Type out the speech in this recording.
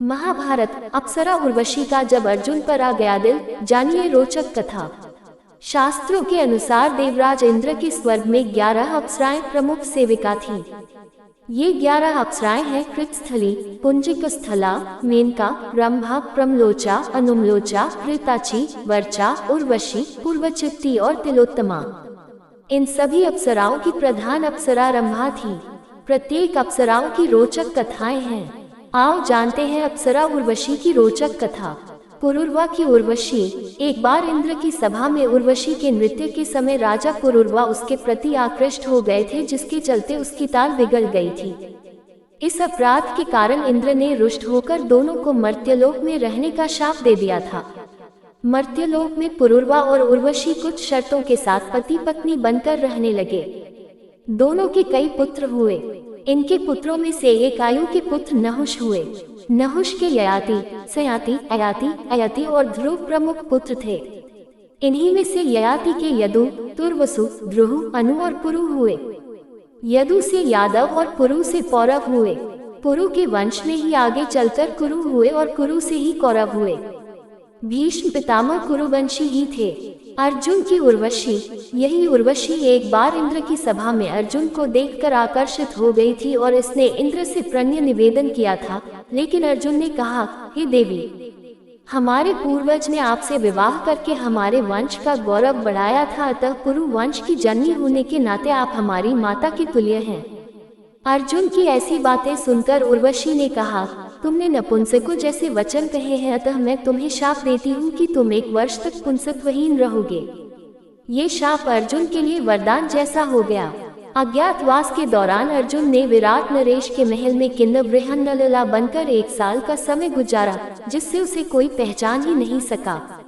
महाभारत। अप्सरा उर्वशी का जब अर्जुन पर आ गया दिल, जानिए रोचक कथा। शास्त्रों के अनुसार देवराज इंद्र के स्वर्ग में 11 अप्सराएं प्रमुख सेविका थीं। ये 11 अप्सराएं हैं कृतस्थली, पुंजिक स्थला, मेनका, रंभा, प्रमलोचा, अनुमलोचा, कृताची, वर्चा, उर्वशी, पूर्वचित्ती और तिलोत्तमा। इन सभी अप्सराओं की प्रधान अप्सरा रंभा थी। प्रत्येक अप्सराओं की रोचक कथाएं हैं। आओ जानते हैं अप्सरा उर्वशी की रोचक कथा। पुरुरवा की उर्वशी। एक बार इंद्र की सभा में उर्वशी के नृत्य के समय राजा पुरुरवा उसके प्रति आकृष्ट हो गए थे, जिसके चलते उसकी ताल बिगड़ गई थी। इस अपराध के कारण इंद्र ने रुष्ट होकर दोनों को मर्त्यलोक में रहने का शाप दे दिया था। मर्त्यलोक में पुरुरवा और उर्वशी कुछ शर्तों के साथ पति पत्नी बनकर रहने लगे। दोनों के कई पुत्र हुए। इनके पुत्रों में से एक आयु के पुत्र नहुष हुए। नहुष के ययाति, सयाति, अयाति, अयति और ध्रुव प्रमुख पुत्र थे। इन्हीं में से ययाति के यदु, तुर्वसु, द्रुहु, अनु और पुरु हुए। यदु से यादव और पुरु से पौरव हुए। पुरु के वंश में ही आगे चलकर कुरु हुए और कुरु से ही कौरव हुए। भीष्म पितामह कुरुवंशी ही थे। अर्जुन की उर्वशी। यही उर्वशी एक बार इंद्र की सभा में अर्जुन को देखकर आकर्षित हो गई थी और इसने इंद्र से प्रणय निवेदन किया था, लेकिन अर्जुन ने कहा, हे देवी, हमारे पूर्वज ने आपसे विवाह करके हमारे वंश का गौरव बढ़ाया था, अतः पुरु वंश की जननी होने के नाते आप हमारी माता के तुल्य हैं। अर्जुन की ऐसी बातें सुनकर उर्वशी ने कहा, तुमने नपुंसकों जैसे वचन कहे हैं, अतः मैं तुम्हें शाप देती हूँ कि तुम 1 वर्ष तक पुंसकविहीन रहोगे। ये शाप अर्जुन के लिए वरदान जैसा हो गया। अज्ञातवास के दौरान अर्जुन ने विराट नरेश के महल में किन्नर बृहन्नलला बनकर 1 साल का समय गुजारा, जिससे उसे कोई पहचान ही नहीं सका।